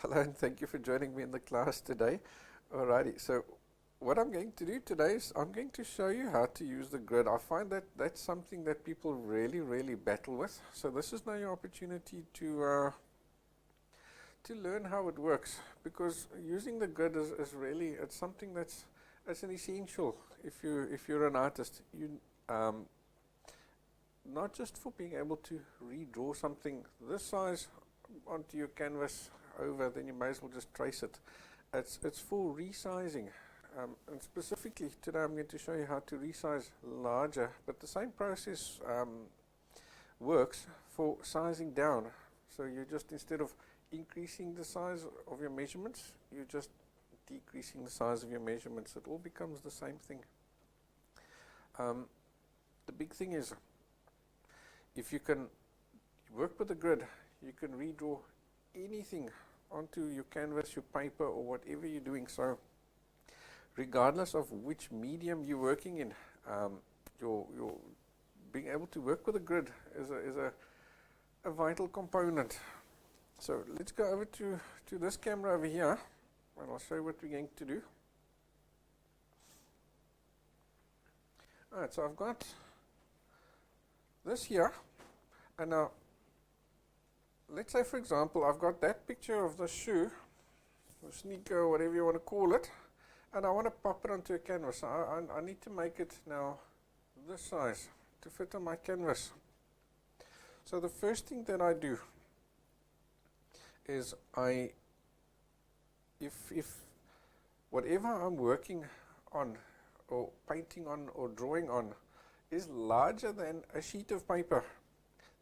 Hello, and thank you for joining me in the class today. Alrighty, so what I'm going to do today is I'm going to show you how to use the grid. I find that that's something that people really battle with. So this is now your opportunity to learn how it works, because using the grid is really, it's something that's an essential if you're an artist. Not just for being able to redraw something this size onto your canvas over, then you may as well just trace it. It's for resizing, and specifically today I'm going to show you how to resize larger, but the same process works for sizing down. So you just, instead of increasing the size of your measurements, you're just decreasing the size of your measurements. It all becomes the same thing. The big thing is, if you can work with the grid, you can redraw anything onto your canvas, your paper, or whatever you're doing. So regardless of which medium you're working in, your being able to work with a grid is a vital component. So let's go over to this camera over here, and I'll show you what we're going to do. Alright, so I've got this here, and now let's say, for example, I've got that picture of the shoe, or sneaker, whatever you want to call it, and I want to pop it onto a canvas. I need to make it now this size to fit on my canvas. So the first thing that I do is if whatever I'm working on, or painting on, or drawing on, is larger than a sheet of paper,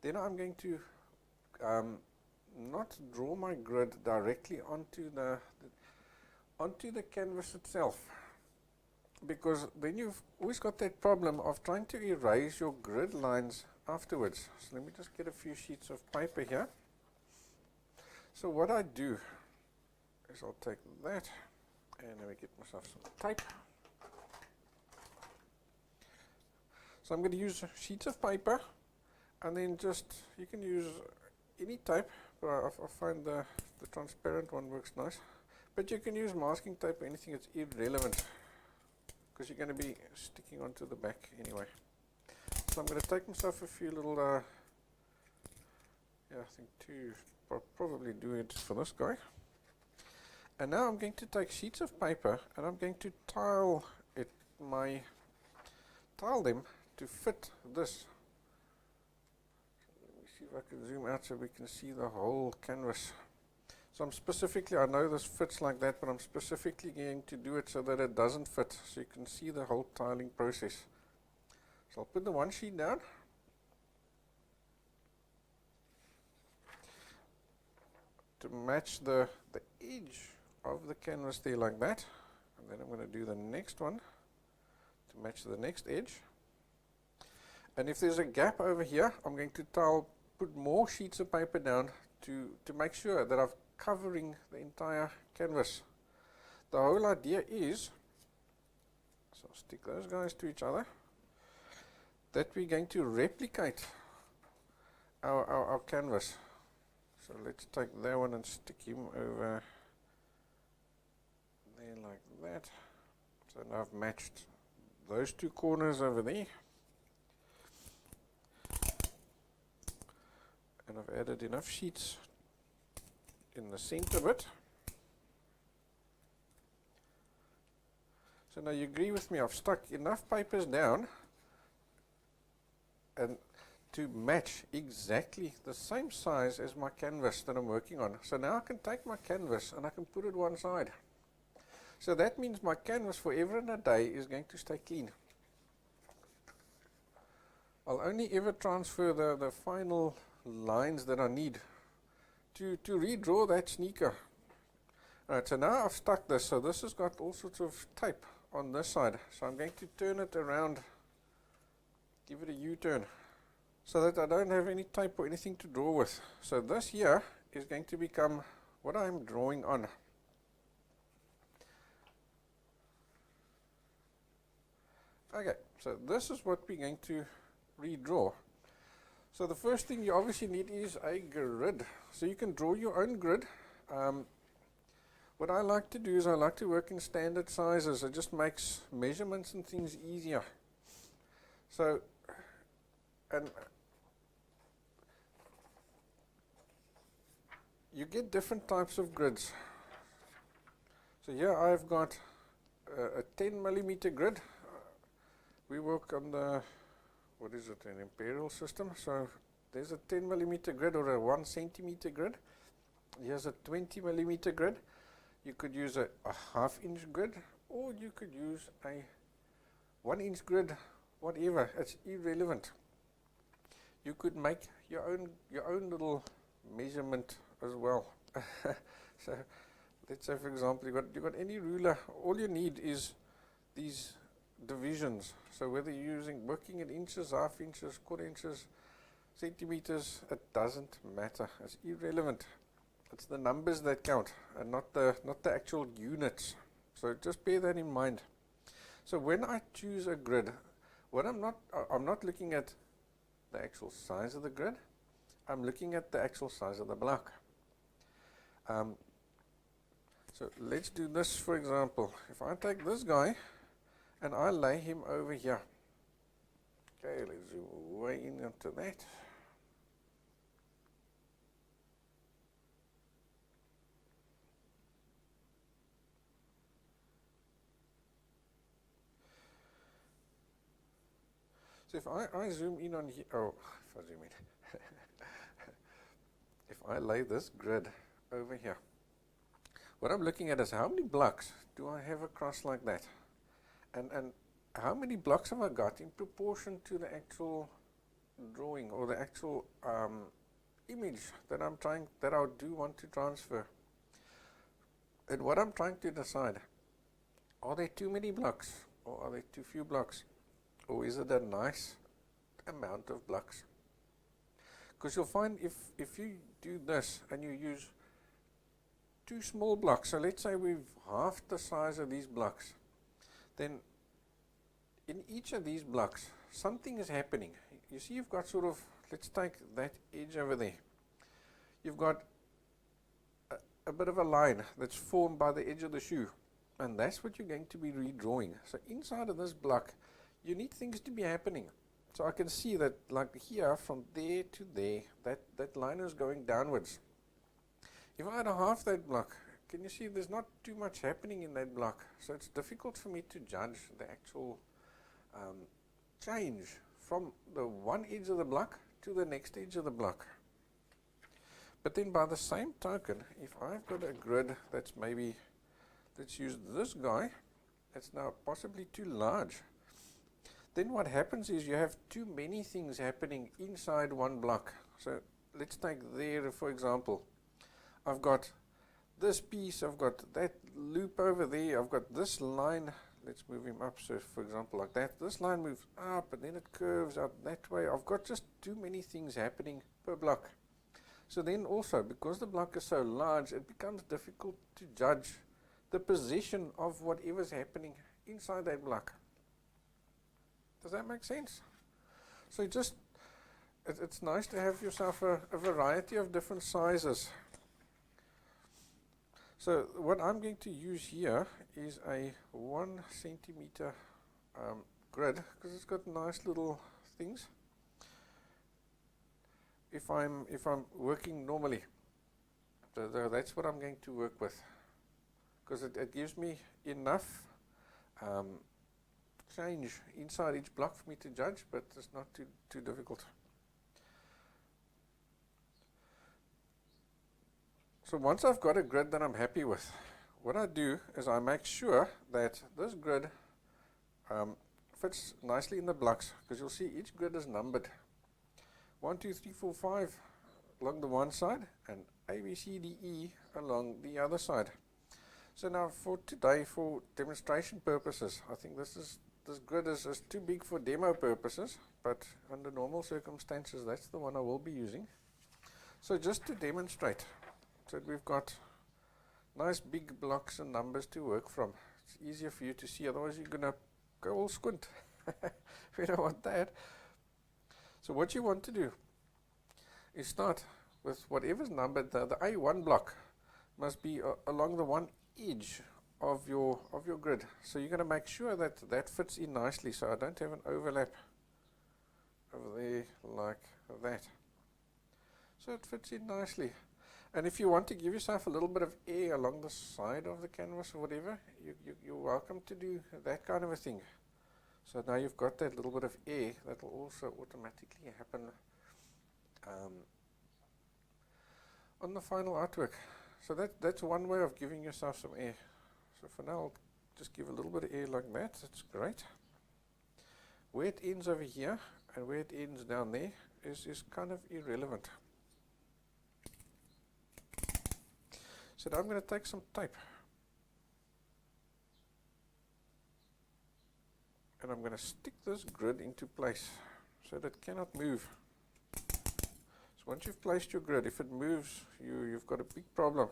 then I'm going to not draw my grid directly onto the canvas itself, because then you've always got that problem of trying to erase your grid lines afterwards. So let me just get a few sheets of paper here. So what I do is I'll take that, and let me get myself some tape. So I'm going to use sheets of paper, and then just, you can use any tape, but I find the transparent one works nice. But you can use masking tape or anything, it's irrelevant, because you're going to be sticking onto the back anyway. So I'm going to take myself a few little, I think two, probably do it for this guy. And now I'm going to take sheets of paper, and I'm going to tile them to fit this. Let me see if I can zoom out so we can see the whole canvas. So I'm specifically, I know this fits like that, but I'm specifically going to do it so that it doesn't fit, so you can see the whole tiling process. So I'll put the one sheet down, to match the edge of the canvas there, like that. And then I'm going to do the next one to match the next edge. And if there's a gap over here, I'm going to put more sheets of paper down to make sure that I'm covering the entire canvas. The whole idea is, so I'll stick those guys to each other, that we're going to replicate our canvas. So let's take that one and stick him over there like that. So now I've matched those two corners over there. And I've added enough sheets in the center bit. So now you agree with me, I've stuck enough papers down and to match exactly the same size as my canvas that I'm working on. So now I can take my canvas and I can put it one side. So that means my canvas forever and a day is going to stay clean. I'll only ever transfer the final lines that I need to redraw that sneaker. Alright, so now I've stuck this, so this has got all sorts of tape on this side. So I'm going to turn it around, give it a U-turn, so that I don't have any tape or anything to draw with. So this here is going to become what I'm drawing on. Okay, so this is what we're going to redraw. So the first thing you obviously need is a grid. So you can draw your own grid. what I like to do is I like to work in standard sizes. It just makes measurements and things easier. So, and you get different types of grids. So here I've got a 10 millimeter grid. We work on the, what is it, an imperial system. So there's a 10 millimeter grid or a 1 centimeter grid. Here's a 20 millimeter grid. You could use a half inch grid, or you could use a 1 inch grid, whatever, it's irrelevant. You could make your own little measurement as well. So let's say, for example, you got any ruler, all you need is these divisions. So whether you're working in inches, half inches, quarter inches, centimeters, it doesn't matter. It's irrelevant. It's the numbers that count, and not the actual units. So just bear that in mind. So when I choose a grid, I'm not looking at the actual size of the grid. I'm looking at the actual size of the block. So let's do this, for example. If I take this guy and I lay him over here. Okay, let's zoom way in into that. So if I zoom in on here, if I zoom in, if I lay this grid over here, what I'm looking at is how many blocks do I have across like that, and how many blocks have I got in proportion to the actual drawing or the actual image that I do want to transfer. And what I'm trying to decide, are there too many blocks or are there too few blocks? Or is it a nice amount of blocks? Because you'll find if you do this and you use two small blocks, so let's say we've halved the size of these blocks, then in each of these blocks something is happening. You see, you've got sort of, let's take that edge over there. You've got a bit of a line that's formed by the edge of the shoe, and that's what you're going to be redrawing. So inside of this block you need things to be happening. So I can see that, like here, from there to there, that line is going downwards. If I had a half that block, can you see there's not too much happening in that block? So it's difficult for me to judge the actual change from the one edge of the block to the next edge of the block. But then by the same token, if I've got a grid that's maybe, let's use this guy, it's now possibly too large. Then what happens is you have too many things happening inside one block. So let's take there, for example. I've got this piece, I've got that loop over there, I've got this line, let's move him up, so for example like that, this line moves up and then it curves out that way. I've got just too many things happening per block. So then also, because the block is so large, it becomes difficult to judge the position of whatever's happening inside that block. Does that make sense? So it's nice to have yourself a variety of different sizes. So what I'm going to use here is a 1 centimeter grid, because it's got nice little things. If I'm working normally, so that's what I'm going to work with, because it gives me enough change inside each block for me to judge, but it's not too difficult. So once I've got a grid that I'm happy with, what I do is I make sure that this grid fits nicely in the blocks, because you'll see each grid is numbered 1, 2, 3, 4, 5 along the one side and A, B, C, D, E along the other side. So now for today, for demonstration purposes, I think this grid is too big for demo purposes, but under normal circumstances that's the one I will be using. So just to demonstrate, so that we've got nice big blocks and numbers to work from. It's easier for you to see, otherwise you're going to go all squint. We don't want that. So what you want to do is start with whatever's numbered. The A1 block must be along the one edge of your grid. So you're going to make sure that that fits in nicely, so I don't have an overlap over there like that. So it fits in nicely. And if you want to give yourself a little bit of air along the side of the canvas or whatever, you're welcome to do that kind of a thing. So now you've got that little bit of air that will also automatically happen on the final artwork. So that's one way of giving yourself some air. So for now, I'll just give a little bit of air like that. That's great. Where it ends over here and where it ends down there is kind of irrelevant. So now I'm going to take some tape and I'm going to stick this grid into place so that it cannot move. So once you've placed your grid, if it moves, you've got a big problem.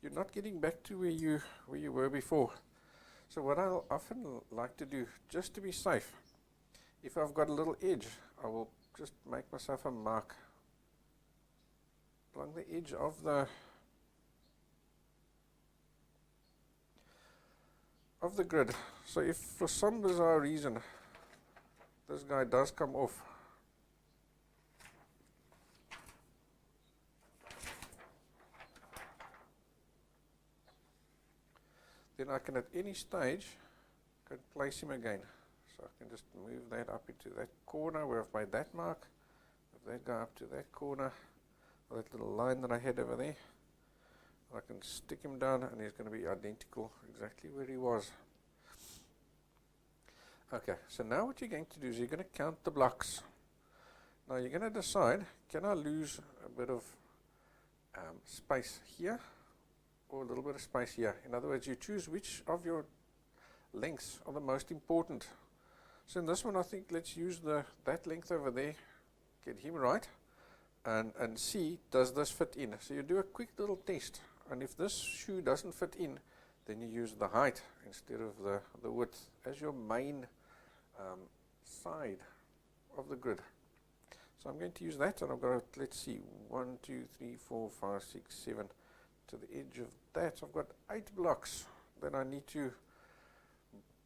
You're not getting back to where you were before. So what I'll often like to do, just to be safe, if I've got a little edge, I will just make myself a mark along the edge of the grid. So if for some bizarre reason this guy does come off, then I can at any stage can place him again. So I can just move that up into that corner where I've made that mark, move that guy up to that corner, that little line that I had over there. I can stick him down and he's going to be identical exactly where he was. Okay, so now what you're going to do is you're going to count the blocks. Now you're going to decide, can I lose a bit of space here or a little bit of space here? In other words, you choose which of your lengths are the most important. So in this one, I think let's use that length over there, get him right, and see, does this fit in? So you do a quick little test. And if this shoe doesn't fit in, then you use the height instead of the width as your main side of the grid. So I'm going to use that, and I've got, let's see, 1, 2, 3, 4, 5, 6, 7. To the edge of that, I've got 8 blocks that I need to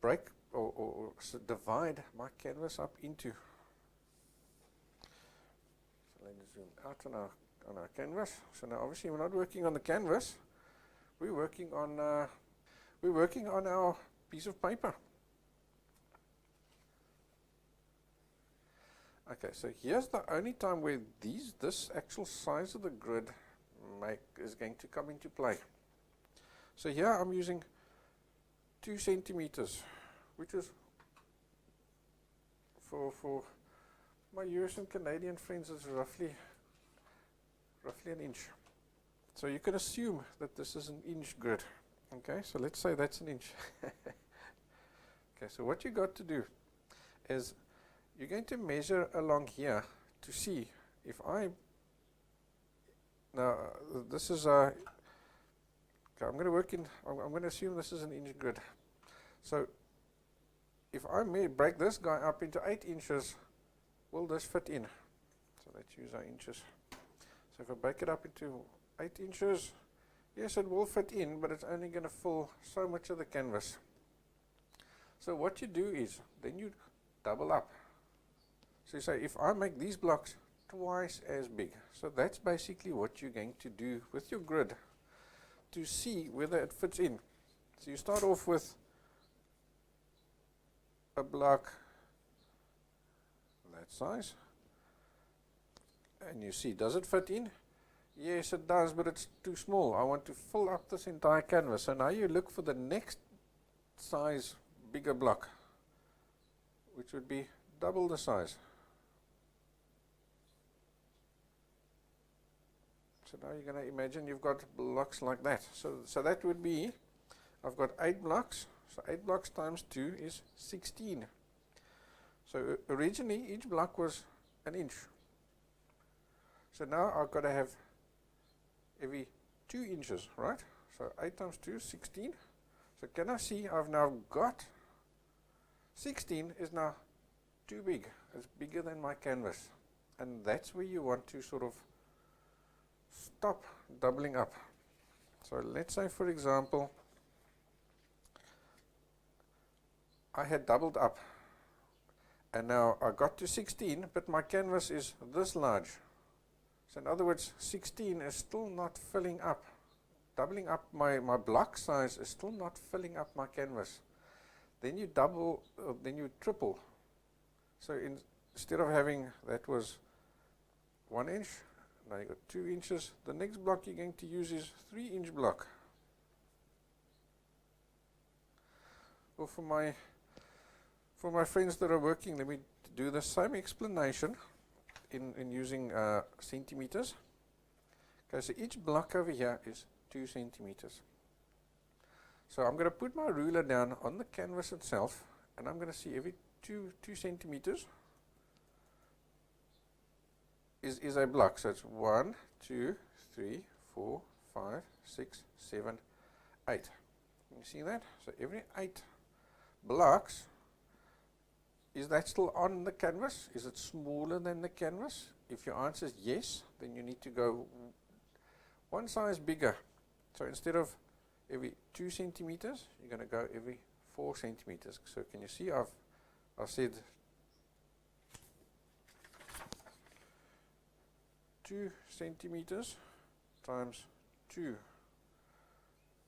break or divide my canvas up into. So let's zoom out on our canvas. So now obviously we're not working on the canvas, we're working on our piece of paper. Okay, so here's the only time where this actual size of the grid is going to come into play. So here I'm using 2 centimeters, which is for my US and Canadian friends is roughly an inch. So you can assume that this is an inch grid. Okay, so let's say that's an inch. Okay, so what you got to do is you're going to measure along here to see if now this is okay, I'm going to assume this is an inch grid. So if I may break this guy up into 8 inches, will this fit in? So let's use our inches. So if I break it up into 8 inches, yes, it will fit in, but it's only going to fill so much of the canvas. So what you do is then you double up. So you say, if I make these blocks twice as big, so that's basically what you're going to do with your grid to see whether it fits in. So you start off with a block that size, and you see, does it fit in? Yes, it does, but it's too small. I want to fill up this entire canvas. So now you look for the next size bigger block, which would be double the size. So now you're going to imagine you've got blocks like that. So that would be, I've got 8 blocks. So 8 blocks times 2 is 16. So originally each block was an inch. So now I've got to have every 2 inches, right? So 8 times 2 is 16. So can I see I've now got 16 is now too big. It's bigger than my canvas. And that's where you want to sort of stop doubling up. So let's say, for example, I had doubled up, and now I got to 16, but my canvas is this large. So in other words, 16 is still not filling up. Doubling up my block size is still not filling up my canvas. Then you double, then you triple. So instead of having, that was 1 inch, now you got 2 inches. The next block you're going to use is 3-inch block. Or for my friends that are working, let me do the same explanation in using centimeters. Okay, so each block over here is 2 centimeters. So I'm going to put my ruler down on the canvas itself, and I'm going to see every 2 centimeters is a block. So it's 1, 2, 3, 4, 5, 6, 7, 8. You see that? So every 8 blocks, is that still on the canvas? Is it smaller than the canvas? If your answer is yes, then you need to go one size bigger. So instead of every 2 centimeters, you're going to go every 4 centimeters. So can you see I've said 2 centimeters times 2,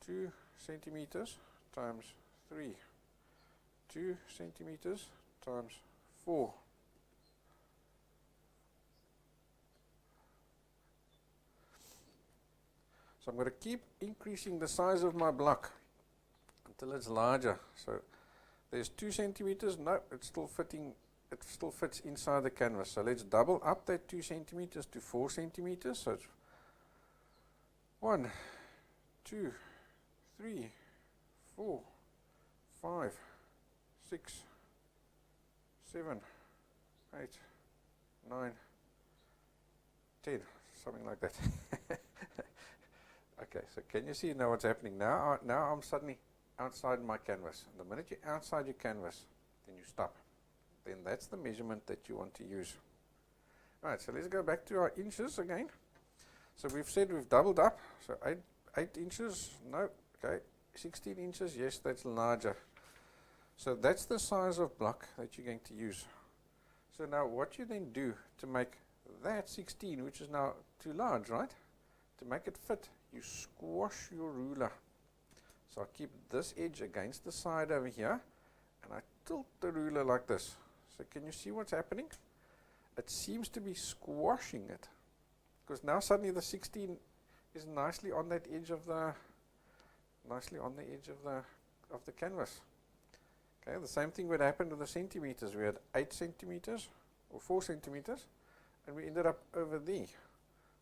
2 centimeters times 3, 2 centimeters times 4. So I'm going to keep increasing the size of my block until it's larger. So there's 2 centimeters. No, it's still fitting. It still fits inside the canvas. So let's double up that 2 centimeters to 4 centimeters. So it's 1, 2, 3, 4, 5, 6, 7, 8, 9, 10, something like that. Okay, so can you see now what's happening? Now I'm suddenly outside my canvas. The minute you're outside your canvas, then you stop. Then that's the measurement that you want to use. Alright, so let's go back to our inches again. So we've said we've doubled up. So 8 inches, no, okay. 16 inches, yes, that's larger. So that's the size of block that you're going to use. So now what you then do to make that 16, which is now too large, right? To make it fit, you squash your ruler. So I keep this edge against the side over here, and I tilt the ruler like this. So can you see what's happening? It seems to be squashing it, because now suddenly the 16 is nicely on that edge of the of the canvas. Okay, the same thing would happen with the centimeters. We had 8 centimeters or 4 centimeters, and we ended up over there.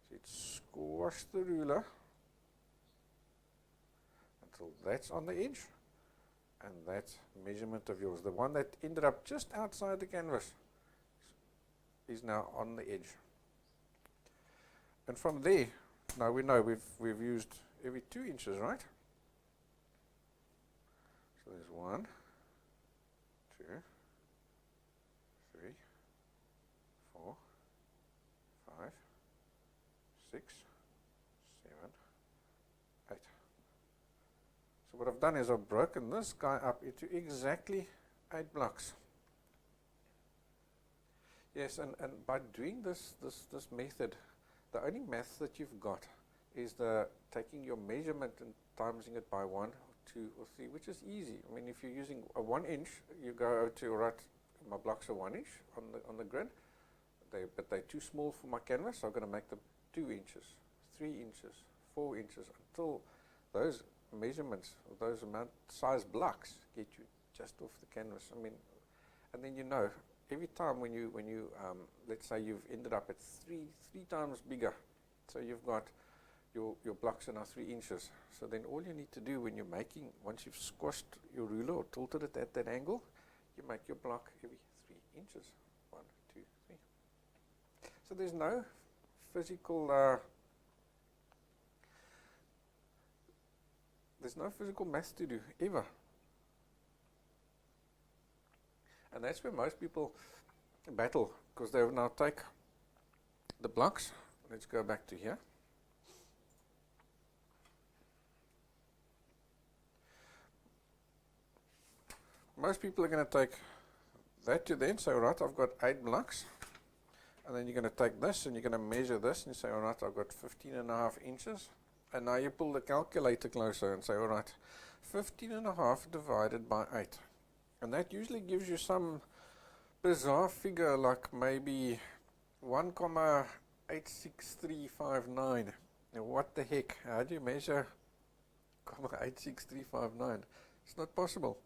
So it squashed the ruler until that's on the edge, and that measurement of yours, the one that ended up just outside the canvas, is now on the edge. And from there, now we know we've used every 2 inches, right? So there's 1, 2, 3, 4, 5, 6, 7, 8. So what I've done is I've broken this guy up into exactly 8 blocks. Yes, and by doing this method, the only math that you've got is taking your measurement and timesing it by 1, 2, or 3, which is easy. I mean, if you're using a 1 inch, you go to, right, my blocks are 1 inch on the grid, but they're too small for my canvas, so I'm going to make them 2 inches, 3 inches, 4 inches, until those measurements, or those size blocks get you just off the canvas. I mean, and then you know, every time when you let's say you've ended up at three times bigger, so you've got your blocks are now 3 inches. So then all you need to do when you're making, once you've squashed your ruler or tilted it at that angle, you make your block every 3 inches. 1, 2, 3. So there's no physical math to do ever. And that's where most people battle, because they will now take the blocks. Let's go back to here. most people are going to take that to then say, all right, I've got 8 blocks. And then you're going to take this and you're going to measure this and you say, all right, I've got 15.5 inches. And now you pull the calculator closer and say, all right, 15.5 divided by 8. And that usually gives you some bizarre figure like maybe 1,86359. Now what the heck? How do you measure 0.86359? It's not possible.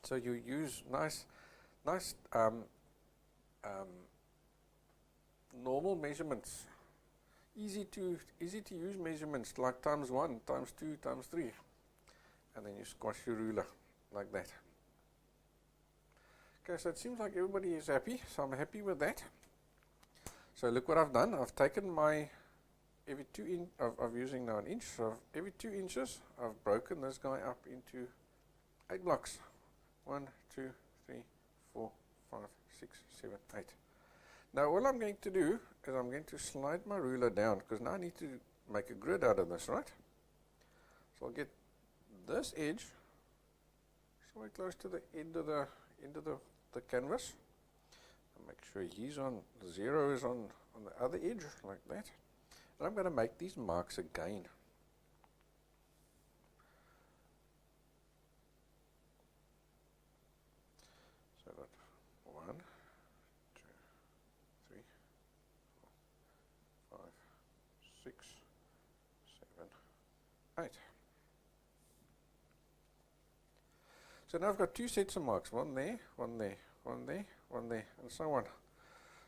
So you use nice normal measurements, easy to use measurements like times 1, times 2, times 3, and then you squash your ruler like that. Okay, so it seems like everybody is happy, so I'm happy with that. So look what I've done. I've taken my every 2 inch of using now an inch. So every 2 inches, I've broken this guy up into 8 blocks. 1, 2, 3, 4, 5, 6, 7, 8. Now all I'm going to do is I'm going to slide my ruler down because now I need to make a grid out of this, right? So I'll get this edge somewhere close to the end of the canvas. And make sure he's on, the 0 is on the other edge like that. And I'm going to make these marks again. So that 1, 2, 3, 4, 5, 6, 7, 8. So now I've got 2 sets of marks, one there, one there, one there, one there, and so on.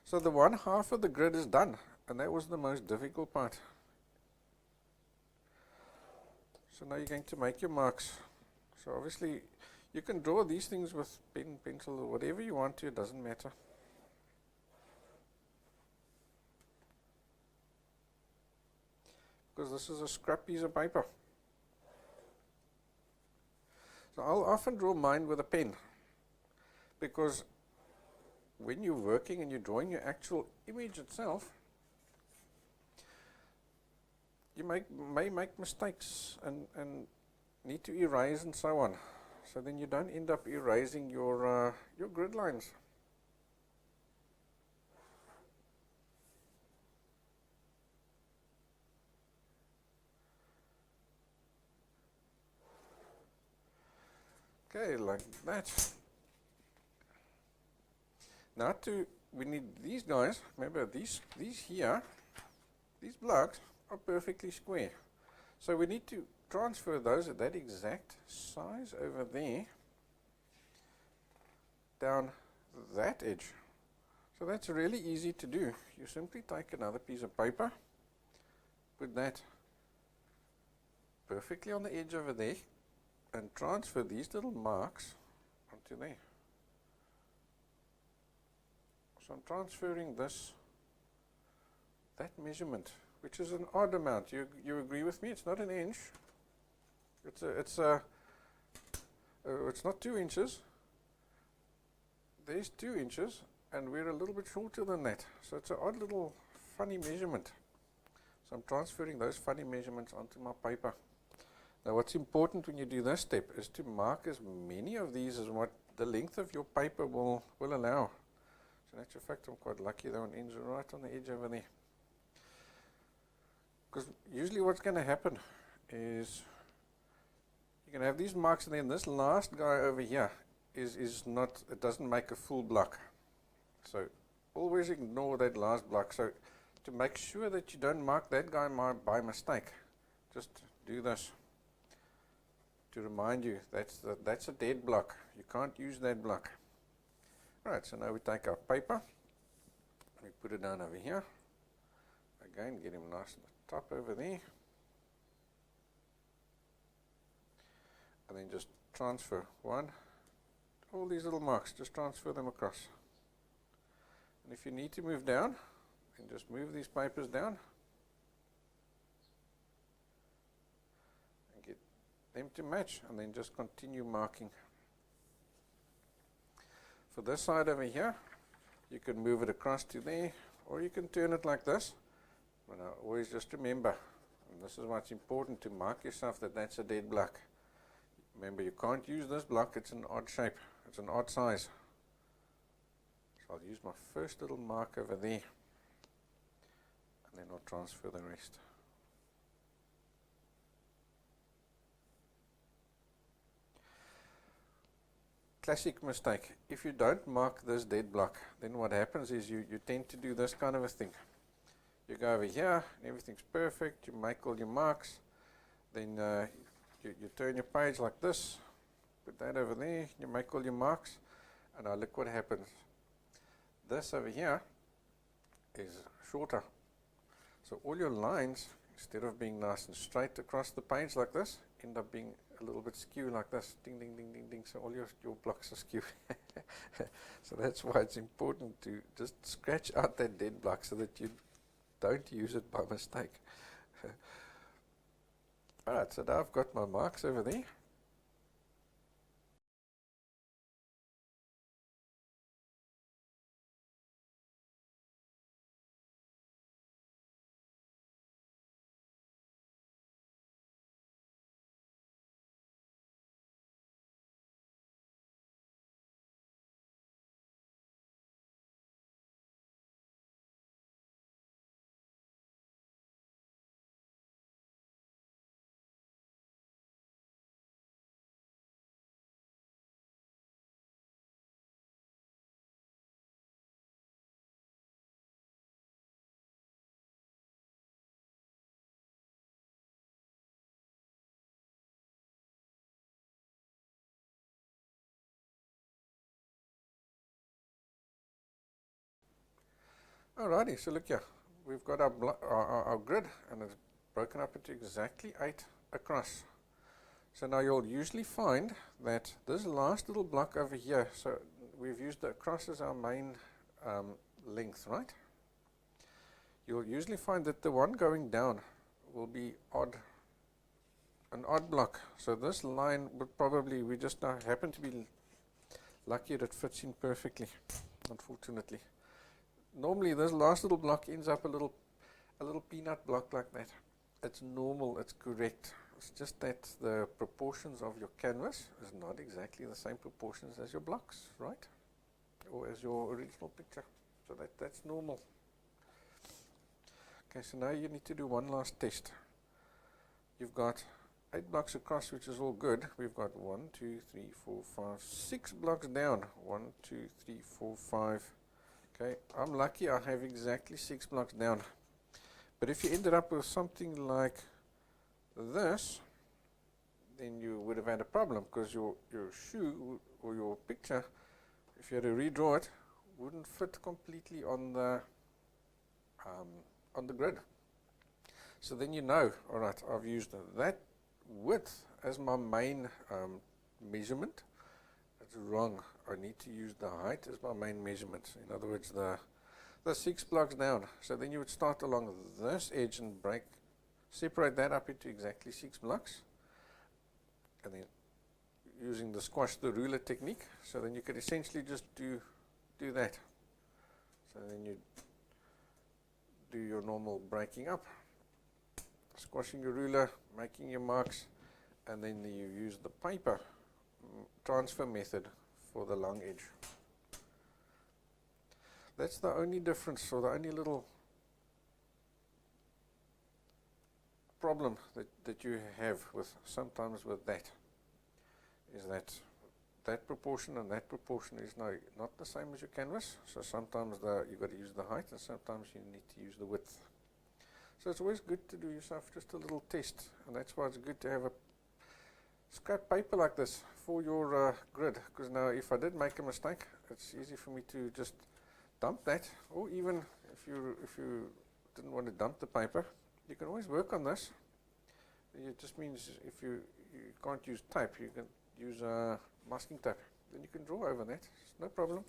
So the one half of the grid is done, and that was the most difficult part. So now you're going to make your marks. So obviously you can draw these things with pen, pencil, or whatever you want to, it doesn't matter. Because this is a scrap piece of paper. So I'll often draw mine with a pen, because when you're working and you're drawing your actual image itself, you may make mistakes and need to erase and so on. So then you don't end up erasing your grid lines. Okay, like that. Now we need these guys. Remember these here, these blocks are perfectly square. So we need to transfer those at that exact size over there down that edge. So that's really easy to do. You simply take another piece of paper, put that perfectly on the edge over there, and transfer these little marks onto there. So I'm transferring that measurement, which is an odd amount. You agree with me? It's not an inch. It's not 2 inches. There's 2 inches, and we're a little bit shorter than that. So it's an odd little funny measurement. So I'm transferring those funny measurements onto my paper. Now what's important when you do this step is to mark as many of these as what the length of your paper will allow. So in actual fact, I'm quite lucky that one ends right on the edge over there. Because usually what's going to happen is you're going to have these marks, and then this last guy over here is not, it doesn't make a full block. So always ignore that last block. So to make sure that you don't mark that guy by mistake, just do this. To remind you, that's a dead block. You can't use that block. Right, so now we take our paper, we put it down over here. Again, get him nice on the top over there. And then just transfer all these little marks, just transfer them across. And if you need to move down, then just move these papers down. Them to match, and then just continue marking. For this side over here, you can move it across to there, or you can turn it like this. But always just remember, and this is what's important, to mark yourself that that's a dead block. Remember, you can't use this block, it's an odd shape, it's an odd size. So I'll use my first little mark over there, and then I'll transfer the rest. Classic mistake. If you don't mark this dead block, then what happens is you tend to do this kind of a thing. You go over here, and everything's perfect, you make all your marks, then you turn your page like this, put that over there, you make all your marks, and now look what happens. This over here is shorter. So all your lines, instead of being nice and straight across the page like this, end up being a little bit skew like this. Ding, ding, ding, ding, ding. So all your blocks are skew. So that's why it's important to just scratch out that dead block so that you don't use it by mistake. Alright, so now I've got my marks over there. Alrighty, so look here, we've got our grid, and it's broken up into exactly 8 across. So now you'll usually find that this last little block over here, so we've used the across as our main length, right? You'll usually find that the one going down will be an odd block. So this line would probably, we just now happen to be lucky that it fits in perfectly, unfortunately. Normally this last little block ends up a little peanut block like that. It's normal, it's correct. It's just that the proportions of your canvas is not exactly the same proportions as your blocks, right? Or as your original picture. So that's normal. Okay, so now you need to do one last test. You've got 8 blocks across, which is all good. We've got 1, 2, 3, 4, 5, 6 blocks down. 1, 2, 3, 4, 5. Okay, I'm lucky I have exactly 6 blocks down. But if you ended up with something like this, then you would have had a problem, because your shoe or your picture, if you had to redraw it, wouldn't fit completely on the grid. So then you know, alright, I've used that width as my main measurement. That's wrong. I need to use the height as my main measurement. In other words, the 6 blocks down. So then you would start along this edge and separate that up into exactly 6 blocks. And then using the squash the ruler technique, so then you could essentially just do that. So then you do your normal breaking up, squashing your ruler, making your marks, and then you use the paper transfer method for the long edge. That's the only difference, or the only little problem that you have sometimes with that, is that proportion and that proportion is now not the same as your canvas. So sometimes you've got to use the height, and sometimes you need to use the width. So it's always good to do yourself just a little test, and that's why it's good to have a scrap paper like this for your grid, because now if I did make a mistake, it's easy for me to just dump that, or even if you didn't want to dump the paper, you can always work on this. It just means if you can't use tape, you can use masking tape, then you can draw over that, it's no problem.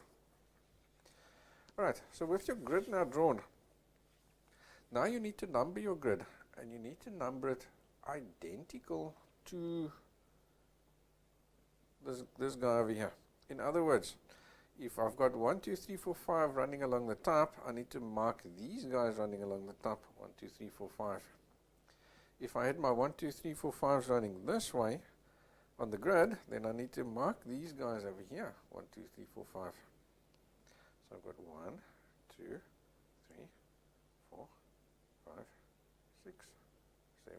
Alright, so with your grid now drawn, now you need to number your grid, and you need to number it identical to this guy over here. In other words, if I've got 1, 2, 3, 4, 5 running along the top, I need to mark these guys running along the top, 1, 2, 3, 4, 5. If I had my 1, 2, 3, 4, 5s running this way, on the grid, then I need to mark these guys over here. 1, 2, 3, 4, 5. So I've got 1, 2, 3, 4, 5, 6, 7,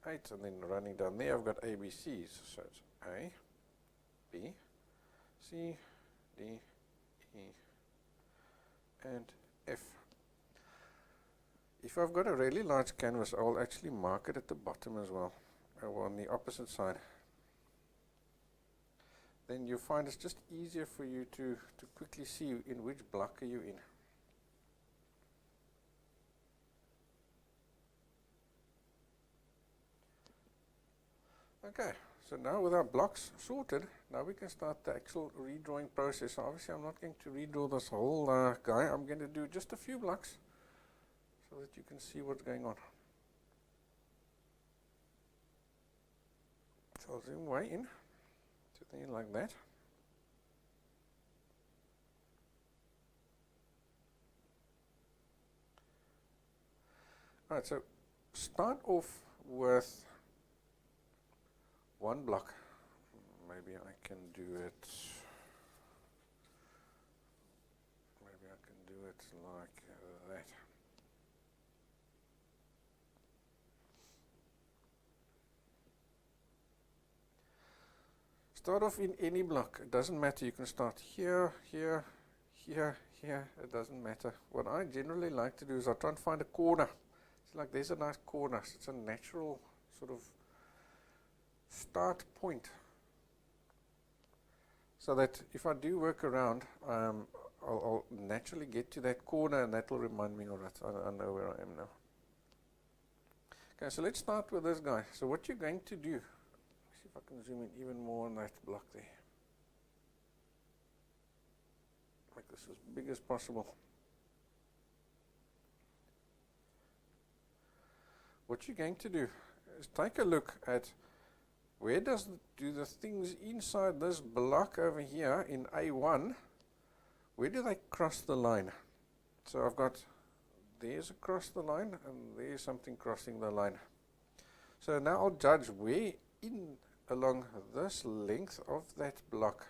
8, and then running down there I've got ABCs. So it's A, B, C, D, E, and F. If I've got a really large canvas, I'll actually mark it at the bottom as well, or on the opposite side. Then you find it's just easier for you to quickly see in which block are you in. Okay, so now with our blocks sorted, now we can start the actual redrawing process. So obviously I'm not going to redraw this whole guy. I'm going to do just a few blocks so that you can see what's going on. So I'll zoom way in to there like that. Alright, so start off with one block. Maybe I can do it. Maybe I can do it like that. Start off in any block. It doesn't matter. You can start here, here, here, here. It doesn't matter. What I generally like to do is I try and find a corner. It's like there's a nice corner. So it's a natural sort of start point, so that if I do work around, I'll naturally get to that corner, and that will remind me, alright, I know where I am now. Okay, so let's start with this guy. So what you're going to do, let's see if I can zoom in even more on that block there. Make this as big as possible. What you're going to do is take a look at where do the things inside this block over here in A1, where do they cross the line? So I've got, there's across the line, and there's something crossing the line. So now I'll judge where along this length of that block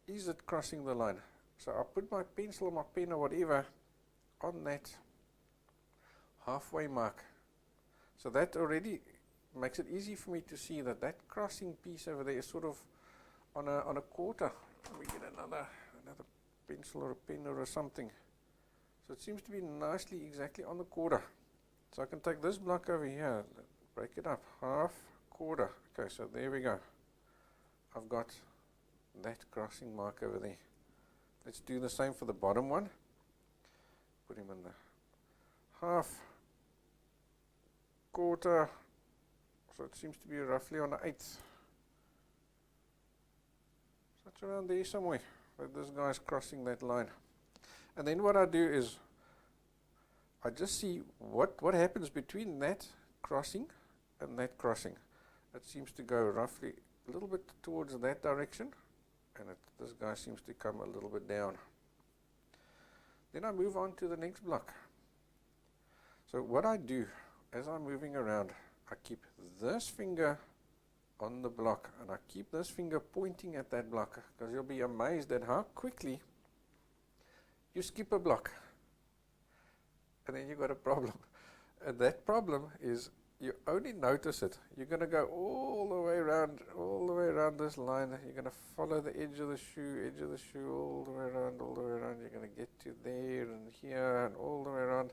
is it crossing the line. So I'll put my pencil or my pen or whatever on that halfway mark. So that already makes it easy for me to see that that crossing piece over there is sort of on a quarter. Let me get another pencil or a pen or something. So it seems to be nicely exactly on the quarter. So I can take this block over here, break it up, half, quarter. Okay, so there we go. I've got that crossing mark over there. Let's do the same for the bottom one. Put him in the half, quarter. So it seems to be roughly on an eighth. So it's around there somewhere, where this guy's crossing that line. And then what I do is, I just see what happens between that crossing and that crossing. It seems to go roughly a little bit towards that direction, and this guy seems to come a little bit down. Then I move on to the next block. So what I do, as I'm moving around, I keep this finger on the block, and I keep this finger pointing at that block, because you'll be amazed at how quickly you skip a block, and then you've got a problem. And that problem is, you only notice it. You're going to go all the way around this line. You're going to follow the edge of the shoe, all the way around. You're going to get to there and here and all the way around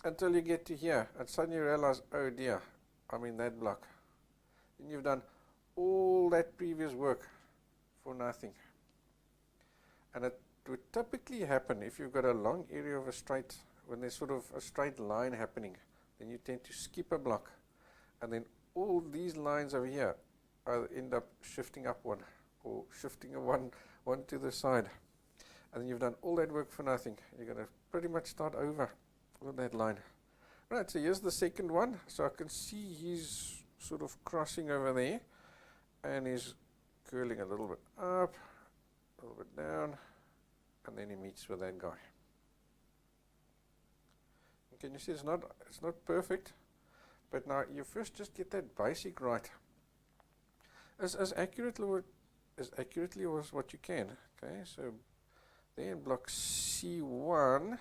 until you get to here, and suddenly you realize, oh dear, I'm in that block. And you've done all that previous work for nothing. And it would typically happen if you've got a long area of a straight, when there's sort of a straight line happening, then you tend to skip a block, and then all these lines over here end up shifting up one, or shifting one to the side, and then you've done all that work for nothing. You're going to pretty much start over with that line. Right, so here's the second one. So I can see he's sort of crossing over there, and he's curling a little bit up, a little bit down, and then he meets with that guy. Can you see it's not perfect, but now you first just get that basic right. as accurately as what you can. Okay, so there in block C1,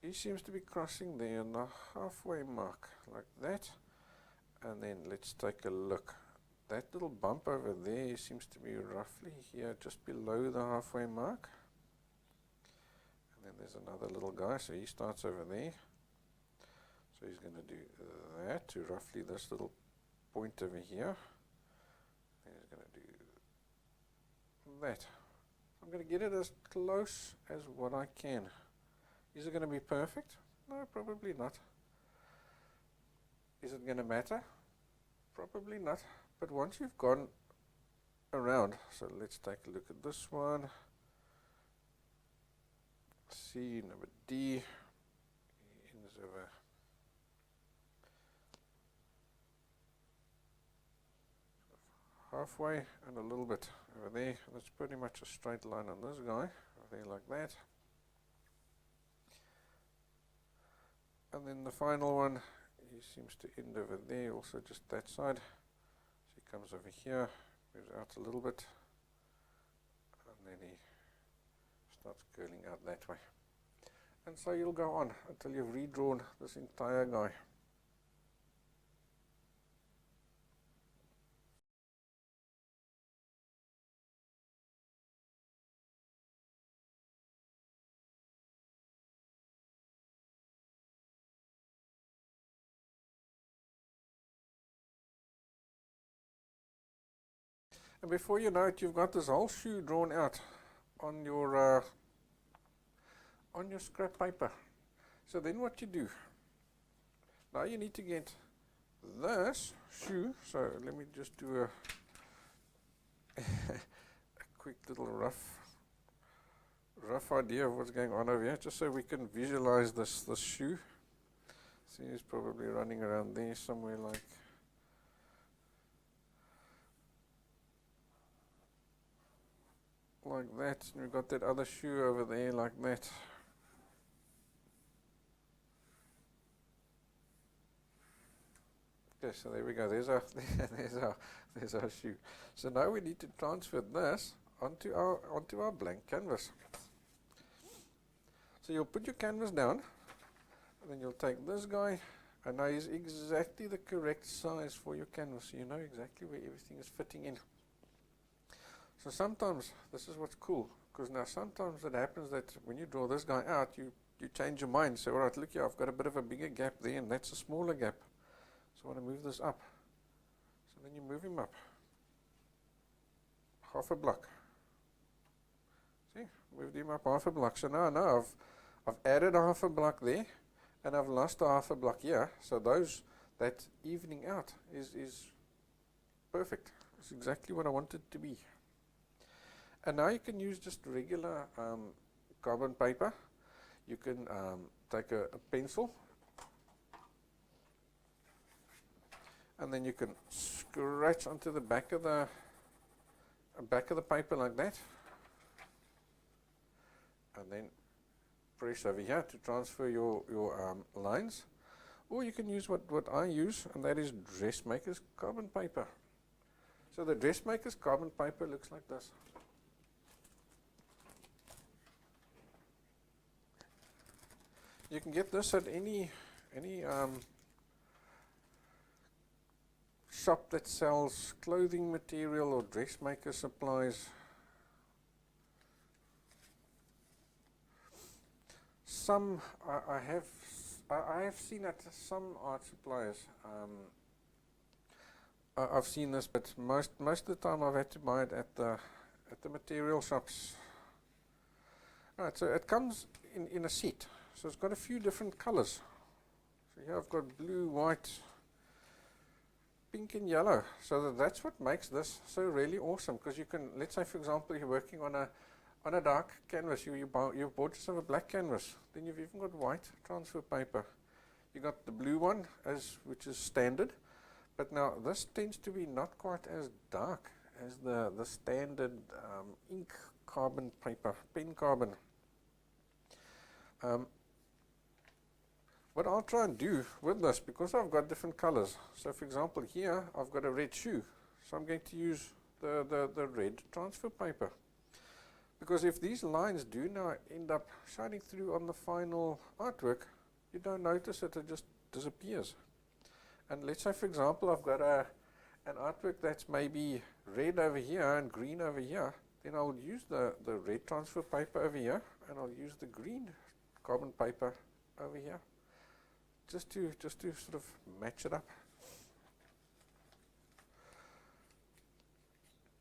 he seems to be crossing there on the halfway mark, like that. And then let's take a look. That little bump over there seems to be roughly here, just below the halfway mark. And then there's another little guy, so he starts over there. So he's going to do that to roughly this little point over here. And he's going to do that. I'm going to get it as close as what I can. Is it going to be perfect? No, probably not. Is it going to matter? Probably not. But once you've gone around, so let's take a look at this one. C, number D, ends over halfway and a little bit over there. That's pretty much a straight line on this guy, over there like that. And then the final one, he seems to end over there, also just that side. So he comes over here, moves out a little bit, and then he starts curling out that way. And so you'll go on until you've redrawn this entire guy. And before you know it, you've got this whole shoe drawn out on your scrap paper. So then what you do, now you need to get this shoe, so let me just do a quick little rough idea of what's going on over here, just so we can visualize this shoe. See, he's probably running around there somewhere like that, and we've got that other shoe over there like that. Okay, so there we go. There's our shoe. So now we need to transfer this onto our blank canvas. So you'll put your canvas down, and then you'll take this guy, and now he's exactly the correct size for your canvas. So you know exactly where everything is fitting in. So sometimes this is what's cool, because now sometimes it happens that when you draw this guy out, you change your mind. So, all right, look here, I've got a bit of a bigger gap there, and that's a smaller gap. So I want to move this up. So then you move him up half a block. See, moved him up half a block. So now I've added a half a block there, and I've lost a half a block here. So that evening out is perfect. It's exactly what I want it to be. And now you can use just regular carbon paper. You can take a pencil, and then you can scratch onto the back of the paper like that, and then press over here to transfer your lines. Or you can use what I use, and that is Dressmaker's carbon paper. So the Dressmaker's carbon paper looks like this. You can get this at any shop that sells clothing material or dressmaker supplies. Some I have seen at some art suppliers. I've seen this, but most of the time I've had to buy it at the material shops. Right, so it comes in a set. So it's got a few different colors. So here I've got blue, white, pink and yellow. So that's what makes this so really awesome, because you can, let's say for example you're working on a dark canvas, you bought yourself a black canvas, then you've even got white transfer paper. You got the blue one which is standard, but now this tends to be not quite as dark as the standard ink carbon paper, pen carbon. what I'll try and do with this, because I've got different colors, so for example here I've got a red shoe, so I'm going to use the red transfer paper, because if these lines do now end up shining through on the final artwork, you don't notice it, it just disappears. And let's say for example I've got an artwork that's maybe red over here and green over here, then I'll use the red transfer paper over here and I'll use the green carbon paper over here, just to sort of match it up.